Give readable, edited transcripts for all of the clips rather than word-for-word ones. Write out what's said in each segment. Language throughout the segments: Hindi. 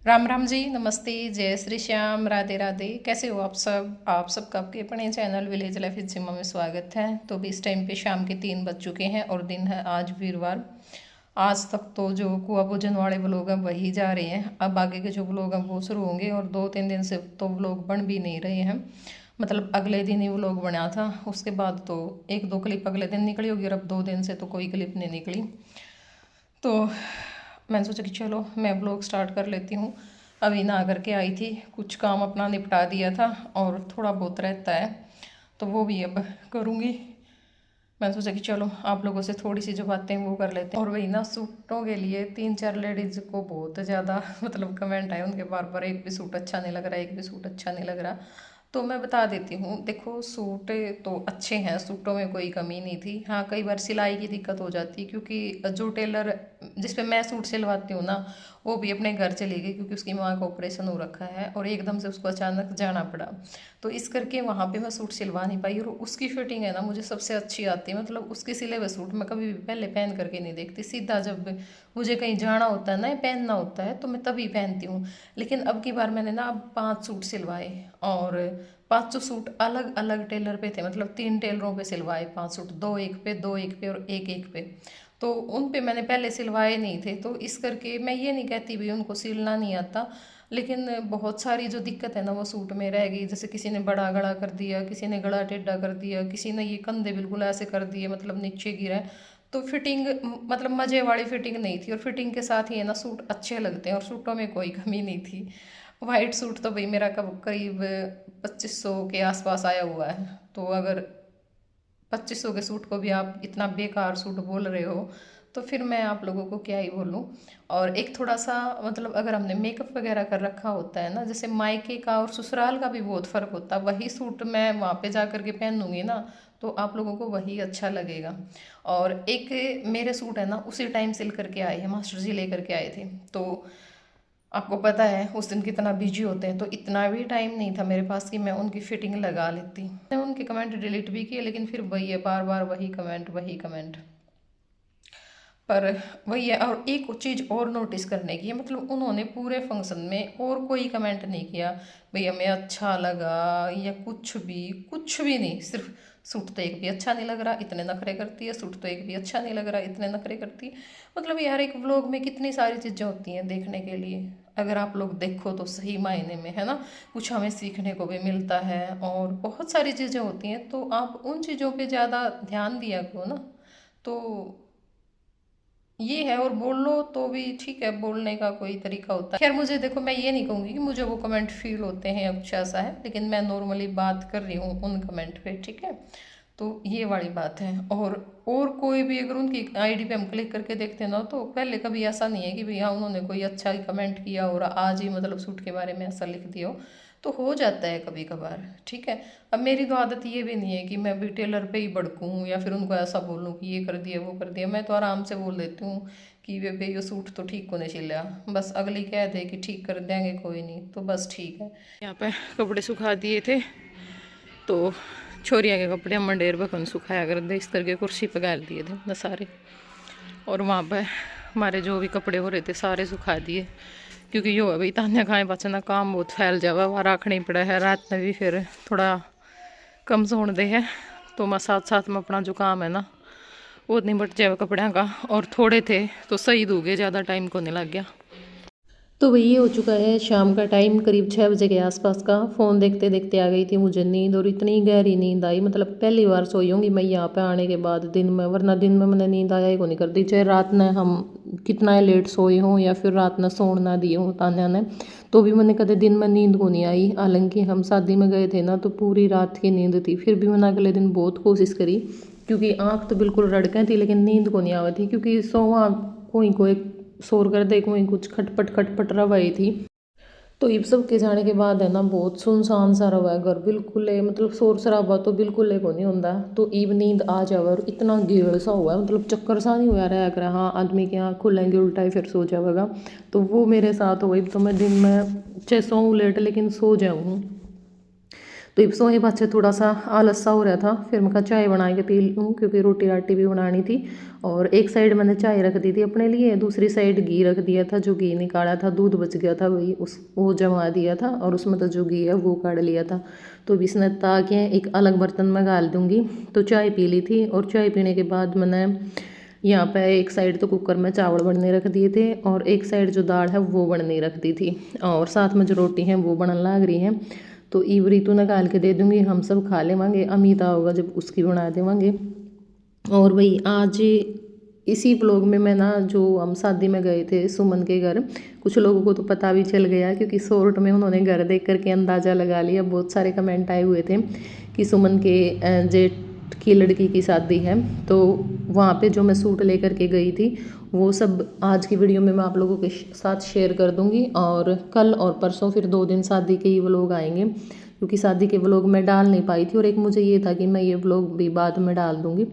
राम राम जी, नमस्ते, जय श्री श्याम, राधे राधे। कैसे हो आप सबका आपके अपने चैनल विलेज लाइफ इज जिम्मा में स्वागत है। तो भी इस टाइम पे शाम के 3 बज चुके हैं और दिन है आज वीरवार। आज तक तो जो कुआ भोजन वाले व्लॉग हैं वही जा रहे हैं। अब आगे के जो व्लॉग हैं वो शुरू होंगे और 2-3 दिन से तो व्लॉग बन भी नहीं रहे हैं। मतलब अगले दिन ही व्लॉग बना था, उसके बाद तो 1-2 क्लिप अगले दिन निकली होगी और अब 2 दिन से तो कोई क्लिप नहीं निकली। तो मैंने सोचा कि चलो मैं ब्लॉग स्टार्ट कर लेती हूँ। अभी नहा करके आई थी, कुछ काम अपना निपटा दिया था और थोड़ा बहुत रहता है तो वो भी अब करूँगी। मैंने सोचा कि चलो आप लोगों से थोड़ी सी जो बातें वो कर लेते हैं। और वही ना, सूटों के लिए 3-4 लेडीज़ को बहुत ज़्यादा मतलब कमेंट आए उनके, बार बार एक भी सूट अच्छा नहीं लग रहा, एक भी सूट अच्छा नहीं लग रहा। तो मैं बता देती हूँ, देखो सूट तो अच्छे हैं, सूटों में कोई कमी नहीं थी। हाँ, कई बार सिलाई की दिक्कत हो जाती है क्योंकि जो टेलर जिस पे मैं सूट सिलवाती हूँ ना, वो भी अपने घर चली गई क्योंकि उसकी माँ का ऑपरेशन हो रखा है और एकदम से उसको अचानक जाना पड़ा। तो इस करके वहाँ पे मैं सूट सिलवा नहीं पाई। और उसकी फिटिंग है ना मुझे सबसे अच्छी आती है, मतलब उसके सिले हुए सूट मैं कभी भी पहले पहन करके नहीं देखती, सीधा जब मुझे कहीं जाना होता है ना, पहनना होता है तो मैं तभी पहनती हूँ। लेकिन अब की बार मैंने ना अब 5 सूट सिलवाए और 5 सूट अलग अलग टेलर पे थे, मतलब 3 टेलरों पे सिलवाए 5 सूट, 2 एक पे, 2 एक पे और 1 एक पे। तो उन पे मैंने पहले सिलवाए नहीं थे। तो इस करके मैं ये नहीं कहती भी उनको सिलना नहीं आता, लेकिन बहुत सारी जो दिक्कत है ना वो सूट में रह गई। जैसे किसी ने बड़ा गला कर दिया, किसी ने गला टेढ़ा कर दिया, किसी ने ये कंधे बिल्कुल ऐसे कर दिए मतलब नीचे गिरा। तो फिटिंग मतलब मज़े वाली फिटिंग नहीं थी। और फिटिंग के साथ ही है ना सूट अच्छे लगते हैं और सूटों में कोई कमी नहीं थी। वाइट सूट तो भाई मेरा कब करीब 2500 के आसपास आया हुआ है। तो अगर 2500 के सूट को भी आप इतना बेकार सूट बोल रहे हो तो फिर मैं आप लोगों को क्या ही बोलूँ। और एक थोड़ा सा मतलब अगर हमने मेकअप वगैरह कर रखा होता है ना, जैसे मायके का और ससुराल का भी बहुत फ़र्क होता है। वही सूट मैं वहाँ पे जा कर के पहनूंगी ना तो आप लोगों को वही अच्छा लगेगा। और एक मेरे सूट है ना उसी टाइम सिल करके आए हैं, मास्टर जी लेकर के आए थे। तो आपको पता है उस दिन कितना बिजी होते हैं, तो इतना भी टाइम नहीं था मेरे पास कि मैं उनकी फिटिंग लगा लेती। मैंने उनके कमेंट डिलीट भी किए लेकिन फिर वही है, बार बार वही कमेंट वही कमेंट। पर वही है। और एक चीज़ और नोटिस करने की है, मतलब उन्होंने पूरे फंक्शन में और कोई कमेंट नहीं किया भाई हमें अच्छा लगा या कुछ भी नहीं। सिर्फ सूट तो एक भी अच्छा नहीं लग रहा, इतने नखरे करती है, सूट तो एक भी अच्छा नहीं लग रहा, इतने नखरे करती है। मतलब यार एक व्लॉग में कितनी सारी चीज़ें होती हैं देखने के लिए, अगर आप लोग देखो तो सही मायने में, है ना। कुछ हमें सीखने को भी मिलता है और बहुत सारी चीज़ें होती हैं, तो आप उन चीज़ों पे ज़्यादा ध्यान दिया करो ना। तो ये है। और बोल लो तो भी ठीक है, बोलने का कोई तरीका होता है। खैर मुझे देखो, मैं ये नहीं कहूँगी कि मुझे वो कमेंट फील होते हैं या कुछ ऐसा है, लेकिन मैं नॉर्मली बात कर रही हूँ उन कमेंट पे, ठीक है। तो ये वाली बात है। और कोई भी अगर उनकी आईडी पे हम क्लिक करके देखते हैं ना, तो पहले कभी ऐसा नहीं है कि भैया उन्होंने कोई अच्छा ही कमेंट किया और आज ही मतलब सूट के बारे में ऐसा लिख दिया हो। तो हो जाता है कभी कभार, ठीक है। अब मेरी तो आदत ये भी नहीं है कि मैं भी टेलर पे ही भड़कूँ या फिर उनको ऐसा बोलूँ कि ये कर दिया वो कर दिया। मैं तो आराम से बोल देती हूँ कि वे भैया सूट तो ठीक को नहीं सिला, बस अगली कह दे कि ठीक कर देंगे कोई नहीं, तो बस ठीक है। यहाँ पे कपड़े सुखा दिए थे तो छोरिया के कपड़े मंडेर बखन सुखाया कर दे, इस करके कुर्सी पे गाल दिए थे ना सारे। और वहाँ पे हमारे जो भी कपड़े हो रहे थे सारे सुखा दिए, क्योंकि यो है भाई तान्या खाए बचना काम बहुत फैल जावा, वहाँ रखना पड़ा है। रात में भी फिर थोड़ा कम सोन दे है, तो मैं साथ साथ में अपना जो काम है ना वो निपट जाए कपड़े का। और थोड़े थे तो सही दूंगे, ज़्यादा टाइम को नहीं लग गया। तो वही हो चुका है शाम का टाइम, करीब 6 बजे के आसपास का। फ़ोन देखते देखते आ गई थी मुझे नींद, और इतनी गहरी नींद आई, मतलब पहली बार सोई होंगी मैं यहाँ पे आने के बाद दिन में, वरना दिन में मैंने नींद आया ही को नहीं करती, चाहे रात में हम कितना लेट सोए हों या फिर रात में सोने ना दिए हों तान्या ने, तो भी मैंने कदे दिन में नींद को नहीं आई। हालांकि हम शादी में गए थे ना तो पूरी रात की नींद थी, फिर भी मैंने अगले दिन बहुत कोशिश करी क्योंकि आँख तो बिल्कुल रड़कें थी लेकिन नींद को नहीं आ थी, क्योंकि सोवा कोई कोई शोर कर दे, कोई कुछ खटपट खटपट रवाई थी। तो ये सब के जाने के बाद है ना बहुत सुनसान सा रहा है घर, बिल्कुल है मतलब शोर शराबा तो बिल्कुल है को नहीं होता। तो ईब नींद आ जावे और इतना गेड़ सा हुआ है, मतलब चक्कर सा नहीं हुआ रहा कर, हाँ आदमी की आँख खुलेंगे उल्टा ही फिर सो जाएगा। तो वो मेरे साथ हो गई। तो मैं दिन में चाहे सोऊं लेट लेकिन सो जाऊँ। तो इब सोए बच्चे थोड़ा सा आलस सा हो रहा था, फिर मैं चाय बना के पी लूँ क्योंकि रोटी राटी भी बनानी थी। और एक साइड मैंने चाय रख दी थी अपने लिए, दूसरी साइड घी रख दिया था, जो घी निकाला था दूध बच गया था वही वो जमा दिया था और उसमें तो जो घी है वो काढ़ लिया था। तो अब इसने ताकि एक अलग बर्तन में गाल दूँगी। तो चाय पी ली थी और चाय पीने के बाद मैंने यहाँ पे एक साइड तो कुकर में चावल बनने रख दिए थे और एक साइड जो दाल है वो बनने रख दी थी और साथ में जो रोटी है वो बनने लग रही है। तो ईव रीतु निकाल के दे दूँगी, हम सब खा लेवांगे, अमिता होगा जब उसकी बना देवांगे। और वही आज इसी ब्लॉग में मैं ना, जो हम शादी में गए थे सुमन के घर, कुछ लोगों को तो पता भी चल गया क्योंकि शॉर्ट में उन्होंने घर देख करके अंदाज़ा लगा लिया। बहुत सारे कमेंट आए हुए थे कि सुमन के जेठ की लड़की की शादी है। तो वहाँ पे जो मैं सूट लेकर के गई थी वो सब आज की वीडियो में मैं आप लोगों के साथ शेयर कर दूँगी। और कल और परसों फिर 2 दिन शादी के ही व्लॉग आएंगे क्योंकि शादी के व्लॉग मैं डाल नहीं पाई थी और एक मुझे ये था कि मैं ये व्लॉग भी बाद में डाल दूँगी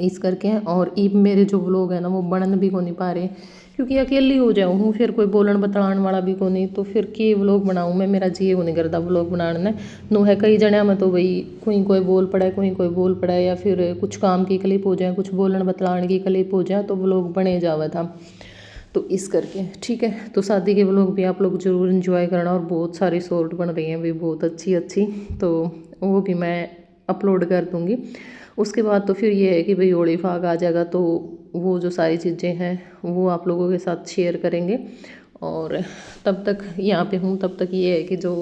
इस करके। और ईब मेरे जो व्लॉग है ना वो बनन भी को नहीं पा रहे क्योंकि अकेली हो जाऊँ हूँ, फिर कोई बोलन बतलाने वाला भी को नहीं, तो फिर के व्लॉग बनाऊँ मैं, मेरा जी को नहीं करता व्लॉग बनाने नो है। कई जने में तो भाई कोई बोल पड़ा, कोई बोल पड़ा, या फिर कुछ काम की क्लिप हो जाए, कुछ बोलन बतलाने की क्लिप हो जाए तो व्लॉग बने जावा था। तो इस करके ठीक है। तो शादी के व्लॉग भी आप लोग ज़रूर इन्जॉय करना और बहुत सारी शॉर्ट बन रही हैं भी बहुत अच्छी, तो वो भी मैं अपलोड कर दूँगी। उसके बाद तो फिर ये है कि भाई होली फाग आ जाएगा तो वो जो सारी चीज़ें हैं वो आप लोगों के साथ शेयर करेंगे। और तब तक यहाँ पे हूँ, तब तक ये है कि जो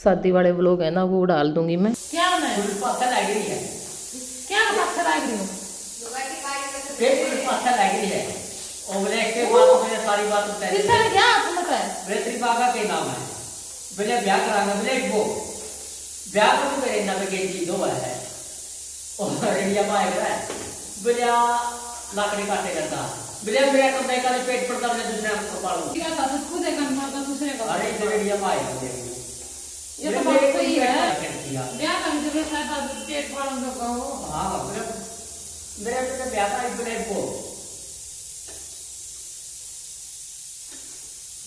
शादी वाले व्लॉग है ना वो डाल दूँगी मैं। क्या बनाया? पत्थर लग रही है। क्या पत्थर लग रही है? के बाद मैंने सारी बात बताई। किसने क्या आपको है? रेत्री बागा के नाम है। मैंने ब्याह कराना, मैंने वो ब्याह को करे ना के जी दो है। और इंडिया में आएगा है। बिना लाकड़ी काटे करता। बिना मेरा कम नहीं करे पेट पड़ता मैंने दूसरे को पालूं। क्या था खुद एक मारता दूसरे का। अरे इंडिया में आएगा ये तो बात सही है। ब्याह का जब शायद पेट पालूं तो कहो। हां मेरे ब्याह का एक ब्रेक को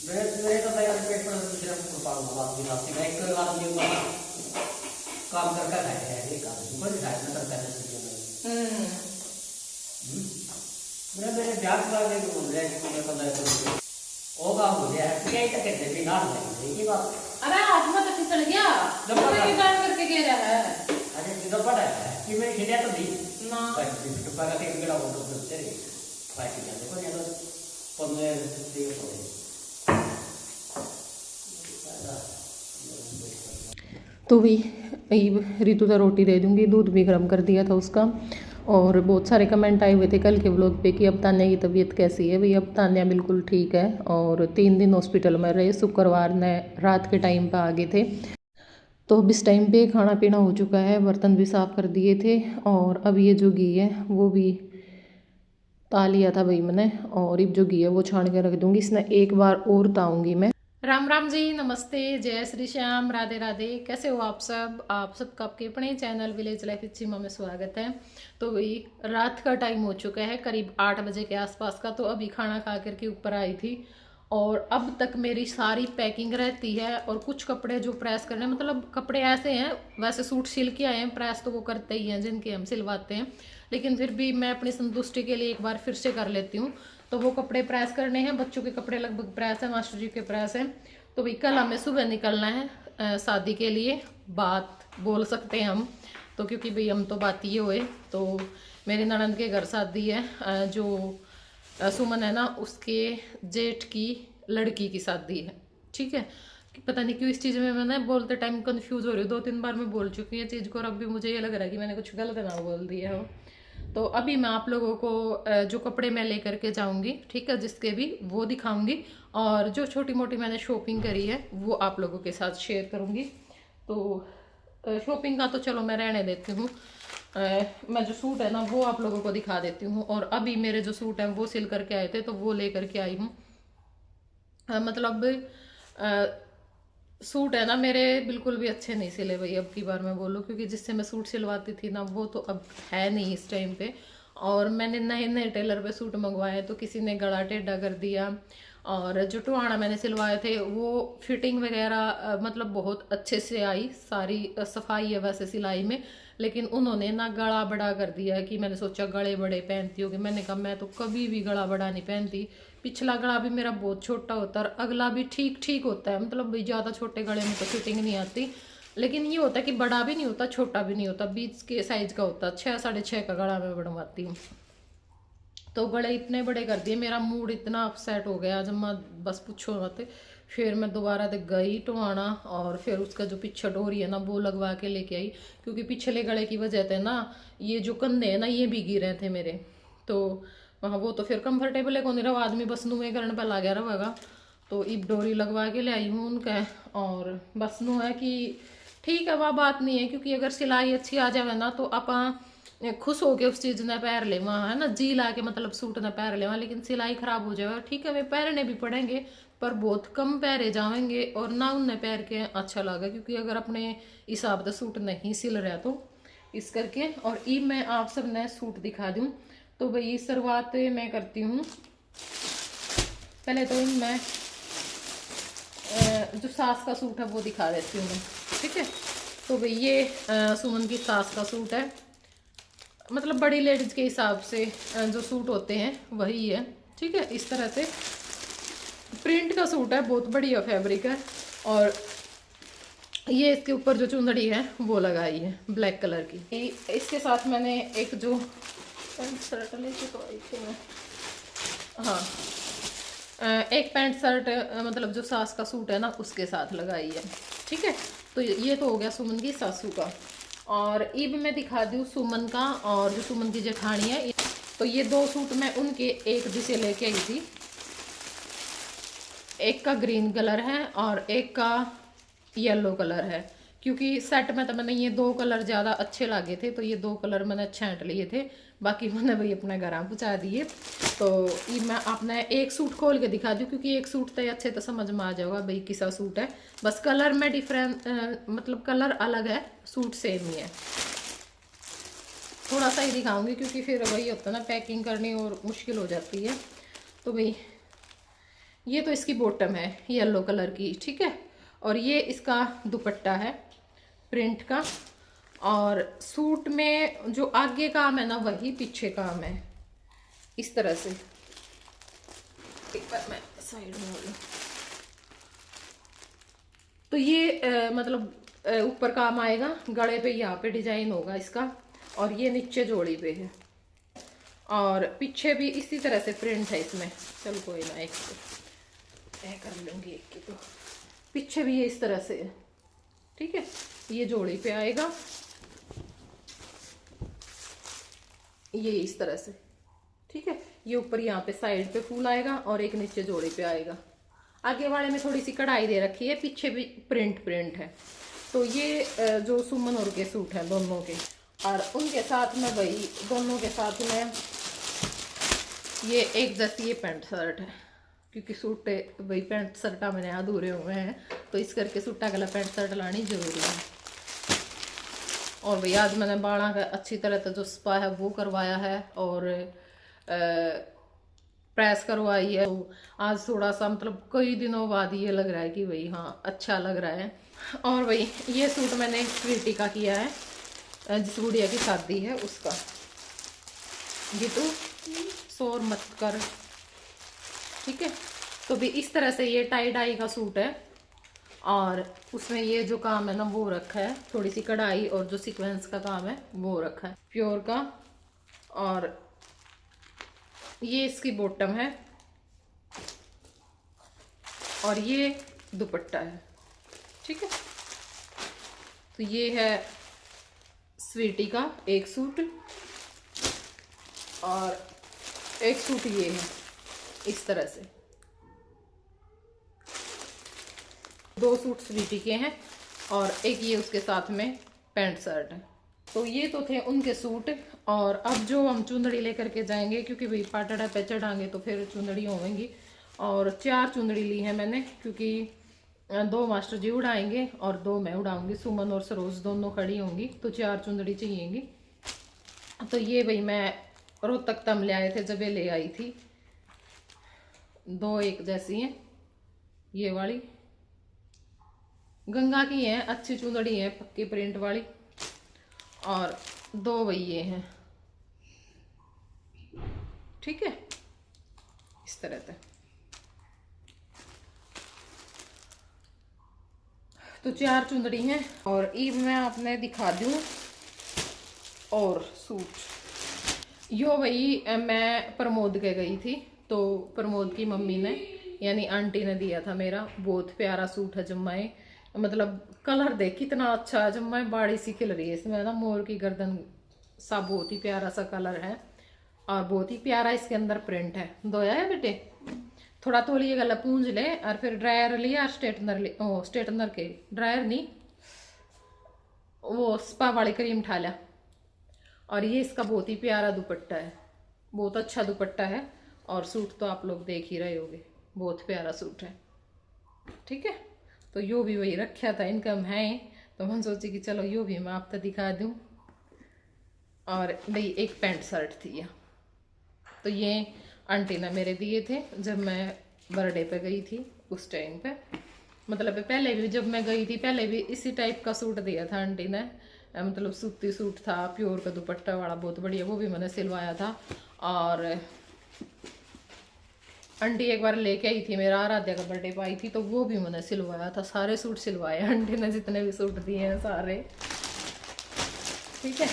मेरे तो भाई पेट पर दूसरे को पालूंगा बात की बात मैं एक आदमी का काम करके है एक आदमी बड़ी साइड में करता है। मेरे ब्याह का ले को बोल रहा है कि मैं पता है ओ काम हो गया है क्या तक कहते हैं ना है की बात। अरे हाथ में तो फिसल गया जब मैं काम करके कह रहा है। अरे सीधा पड़ा है कि मैं खिला तो दी ना बस तो पता है कि मेरा वो तो तेरे पार्टी का देखो ये तो पन्ने दे तो तो भी रीतु का रोटी दे दूँगी, दूध भी गर्म कर दिया था उसका। और बहुत सारे कमेंट आए हुए थे कल के व्लॉग पे कि अब तान्या की तबीयत कैसी है। भाई अब तान्या बिल्कुल ठीक है और 3 दिन हॉस्पिटल में रहे, शुक्रवार ने रात के टाइम पे आ गए थे। तो अब इस टाइम पे खाना पीना हो चुका है, बर्तन भी साफ़ कर दिए थे और अब ये जो घी है वो भी ता लिया था भाई मैंने, और अब जो घी है वो छान के रख दूँगी। इसने एक बार और ताऊँगी मैं। राम राम जी, नमस्ते, जय श्री श्याम, राधे राधे। कैसे हो आप सबका आपके अपने चैनल विलेज लाइफ विद सीमा में स्वागत है। तो वही रात का टाइम हो चुका है करीब 8 बजे के आसपास का। तो अभी खाना खा करके ऊपर आई थी और अब तक मेरी सारी पैकिंग रहती है और कुछ कपड़े जो प्रेस करने, मतलब कपड़े ऐसे हैं, वैसे सूट सिल के आए हैं, प्रेस तो वो करते ही हैं जिनके हम सिलवाते हैं, लेकिन फिर भी मैं अपनी संतुष्टि के लिए एक बार फिर से कर लेती हूँ। तो वो कपड़े प्रेस करने हैं, बच्चों के कपड़े लगभग प्रेस है, मास्टर जी के प्रेस है। तो भाई कल हमें सुबह निकलना है शादी के लिए, बात बोल सकते हैं हम तो, क्योंकि भाई हम तो बात ये हुए। तो मेरी ननद के घर शादी है, जो सुमन है ना उसके जेठ की लड़की की शादी है, ठीक है। पता नहीं क्यों इस चीज़ में मैंने बोलते टाइम कंफ्यूज हो रही हूँ, 2-3 बार मैं बोल चुकी हूँ ये चीज़ को और अब भी मुझे ये लग रहा है कि मैंने कुछ गलत ना बोल दिया हो। तो अभी मैं आप लोगों को जो कपड़े मैं लेकर के जाऊंगी, ठीक है, जिसके भी वो दिखाऊंगी और जो छोटी मोटी मैंने शॉपिंग करी है वो आप लोगों के साथ शेयर करूंगी। तो शॉपिंग का तो चलो मैं रहने देती हूँ, मैं जो सूट है ना वो आप लोगों को दिखा देती हूँ। और अभी मेरे जो सूट हैं वो सिल करके आए थे तो वो ले करके आई हूँ। मतलब सूट है ना मेरे बिल्कुल भी अच्छे नहीं सिले भाई, अब की बार मैं बोलूँ, क्योंकि जिससे मैं सूट सिलवाती थी ना वो तो अब है नहीं इस टाइम पे। और मैंने नए नए टेलर पे सूट मंगवाए तो किसी ने गला टेढ़ा कर दिया और जो टुआना मैंने सिलवाए थे वो फिटिंग वगैरह मतलब बहुत अच्छे से आई, सारी सफाई है वैसे सिलाई में। लेकिन उन्होंने ना गला बड़ा कर दिया है कि मैंने सोचा गले बड़े पहनती होगी, मैंने कहा मैं तो कभी भी गला बड़ा नहीं पहनती। पिछला गला भी मेरा बहुत छोटा होता है और अगला भी ठीक ठीक होता है, मतलब ज़्यादा छोटे गले में तो फिटिंग नहीं आती। लेकिन ये होता है कि बड़ा भी नहीं होता छोटा भी नहीं होता, बीच के साइज का होता, 6 साढ़े 6 का गला मैं बनवाती हूँ। तो गले इतने बड़े कर दिए, मेरा मूड इतना अपसेट हो गया जब मैं बस पूछो मत। फिर मैं दोबारा से गई टुआना और फिर उसका जो पीछे डोरी है ना वो लगवा के लेके आई, क्योंकि पिछले गले की वजह से ना ये जो कंधे हैं ना ये भीगी रहे थे मेरे। तो वहाँ वो तो फिर कंफर्टेबल है, कौन रहा आदमी बस नुए करने पर ला गया रहेगा। तो इब डोरी लगवा के ले आई हूँ उनका। और बस नू है कि ठीक है, वह बात नहीं है, क्योंकि अगर सिलाई अच्छी आ जाए ना तो आप खुश होके उस चीज़ ने पैर ले वहाँ, है ना, जी ला के मतलब सूट ना पैर ले वहाँ। लेकिन सिलाई खराब हो जाएगा, ठीक है वे पैरने भी पड़ेंगे पर बहुत कम पैरे जाएंगे और ना उन्हें पैर के अच्छा लगा, क्योंकि अगर अपने हिसाब से सूट नहीं सिल रहा तो इस करके। और ई मैं आप सब ने सूट दिखा दूँ। तो भाई शुरुआत मैं करती हूँ, पहले तो मैं जो सास का सूट है वो दिखा देती हूँ मैं, ठीक है। तो भाई ये सुमन की सास का सूट है, मतलब बड़ी लेडीज के हिसाब से जो सूट होते हैं वही है, ठीक है। इस तरह से प्रिंट का सूट है, बहुत बढ़िया फैब्रिक है। और ये इसके ऊपर जो चुंदड़ी है वो लगाई है ब्लैक कलर की। इसके साथ मैंने एक जो पैंट शर्ट लेके तो आई थी मैं, हाँ एक पैंट शर्ट मतलब जो सास का सूट है ना उसके साथ लगाई है, ठीक है। तो ये तो हो गया सुमन की सासू का। और ये भी मैं दिखा दूँ सुमन का और जो सुमन की जेठानी है। तो ये दो सूट मैं उनके एक दिशे लेके आई थी, एक का ग्रीन कलर है और एक का येलो कलर है, क्योंकि सेट में तो मैंने ये दो कलर ज़्यादा अच्छे लगे थे तो ये दो कलर मैंने छांट लिए थे, बाकी मैंने भाई अपने घर पहुँचा दिए। तो ये मैं आपने एक सूट खोल के दिखा दूँ, क्योंकि एक सूट तो अच्छे तो समझ में आ जाएगा भाई किसा सूट है, बस कलर में डिफरेंट मतलब कलर अलग है, सूट सेम ही है। थोड़ा सा ही दिखाऊंगी क्योंकि फिर वही होता है ना पैकिंग करनी और मुश्किल हो जाती है। तो भाई ये तो इसकी बॉटम है येलो कलर की, ठीक है। और ये इसका दुपट्टा है प्रिंट का। और सूट में जो आगे काम है ना वही पीछे काम है, इस तरह से। एक बार मैं साइड में लूं तो ये मतलब ऊपर काम आएगा, गले पे यहाँ पे डिजाइन होगा इसका, और ये नीचे जोड़ी पे है। और पीछे भी इसी तरह से प्रिंट है इसमें। चल कोई ना, एक कर लूंगी एक की। तो पीछे भी ये इस तरह से है, ठीक है। ये जोड़ी पे आएगा, ये इस तरह से, ठीक है। ये ऊपर यहाँ पे साइड पे फूल आएगा और एक नीचे जोड़ी पे आएगा। आगे वाले में थोड़ी सी कढ़ाई दे रखी है, पीछे भी प्रिंट है। तो ये जो सुमन और के सूट हैं दोनों के, और उनके साथ में भाई दोनों के साथ में ये एक जैसी ये पैंट शर्ट है, क्योंकि सूट भाई पैंट शर्टा मैंने अधूरे हुए हैं तो इस करके सूटा गला पैंट शर्ट लानी जरूरी है। और भाई आज मैंने बाड़ा का अच्छी तरह से जो स्पा है वो करवाया है और प्रेस करवाई है। तो आज थोड़ा सा मतलब कई दिनों बाद ये लग रहा है कि भाई हाँ अच्छा लग रहा है। और भाई ये सूट मैंने स्वीटी का किया है, जिस गुड़िया की शादी है उसका। ये तो शोर मत कर, ठीक है। तो भी इस तरह से ये टाई डाई का सूट है और उसमें ये जो काम है ना वो रखा है, थोड़ी सी कढ़ाई और जो सीक्वेंस का काम है वो रखा है प्योर का। और ये इसकी बॉटम है और ये दुपट्टा है, ठीक है। तो ये है स्वीटी का एक सूट और एक सूट ये है इस तरह से। दो सूट स्वीटी के हैं और एक ये उसके साथ में पैंट शर्ट है। तो ये तो थे उनके सूट। और अब जो हम चुंदड़ी लेकर के जाएंगे, क्योंकि भाई पाटड़ा पे चढ़ाएंगे तो फिर चुंदड़ी होंगी। और 4 चुंदड़ी ली है मैंने, क्योंकि 2 मास्टर जी उड़ाएंगे और 2 मैं उड़ाऊंगी, सुमन और सरोज दोनों खड़ी होंगी, तो 4 चुंदड़ी चाहिएगी। तो ये भाई मैं रोहतक तम ले आए थे जब ये ले आई थी। दो एक जैसी हैं, ये वाली गंगा की है, अच्छी चुंदड़ी है पक्की प्रिंट वाली, और दो वही ये हैं। ठीक है, इस तरह से। तो 4 चुंदड़ी हैं। और ये मैं आपने दिखा दूँ और सूट यो वही मैं प्रमोद के गई थी, तो प्रमोद की मम्मी ने यानी आंटी ने दिया था मेरा। बहुत प्यारा सूट है जम्माए, मतलब कलर देख कितना अच्छा है जम्माए, बाड़ी सी खिल रही है इसमें ना, मोर की गर्दन सा, बहुत ही प्यारा सा कलर है और बहुत ही प्यारा इसके अंदर प्रिंट है। धोया है बेटे, थोड़ा तोलिए गला पूंज ले और फिर ड्रायर लिया, स्ट्रेटनर ले, ओ स्ट्रेटनर के ड्रायर नहीं, वो स्पा वाली क्रीम ठाला। और ये इसका बहुत ही प्यारा दुपट्टा है, बहुत अच्छा दुपट्टा है। और सूट तो आप लोग देख ही रहे होगे, बहुत प्यारा सूट है। ठीक है, तो यो भी वही रखा था, इनकम है तो हम सोची कि चलो यो भी मैं आपको दिखा दूं। और भाई एक पैंट शर्ट थी ये, तो ये आंटी ने मेरे दिए थे जब मैं बर्थडे पे गई थी उस टाइम पे। मतलब पहले भी जब मैं गई थी पहले भी इसी टाइप का सूट दिया था आंटी ने, मतलब सूती सूट था, प्योर का दुपट्टा वाला, बहुत बढ़िया, वो भी मैंने सिलवाया था। और आंटी एक बार लेके आई थी, मेरा आराध्या का बर्थडे पाई थी, तो वो भी मैंने सिलवाया था। सारे सूट सिलवाए आंटी ने, जितने भी सूट दिए हैं सारे। ठीक है,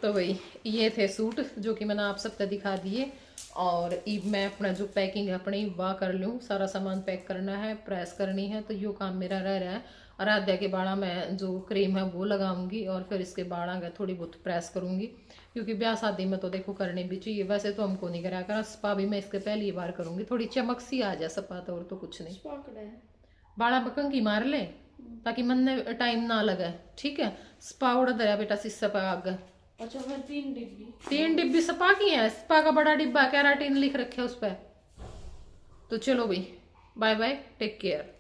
तो भाई ये थे सूट जो कि मैंने आप सबको दिखा दिए। और मैं अपना जो पैकिंग है अपनी वाह कर लूँ, सारा सामान पैक करना है, प्रेस करनी है, तो यो काम मेरा रह रहा है। आराध्या के बाड़ा में जो क्रीम है वो लगाऊंगी और फिर इसके बाड़ा का थोड़ी बहुत प्रेस करूंगी, क्योंकि ब्याह शादी में तो देखो करनी भी चाहिए। वैसे तो हमको नहीं करा कर, स्पा भी मैं इसके पहली बार करूंगी, थोड़ी चमक सी आ जाए सपा तो, और तो कुछ नहीं। बाड़ा में कंघी मार ले ताकि मन में टाइम ना लगे। ठीक है, स्पा उड़ा दया बेटा शीशा पे आग। अच्छा, फिर 3 डिब्बी स्पा की है, स्पा का बड़ा डिब्बा कैराटीन लिख रखे उस पर। तो चलो भाई, बाय बाय, टेक केयर।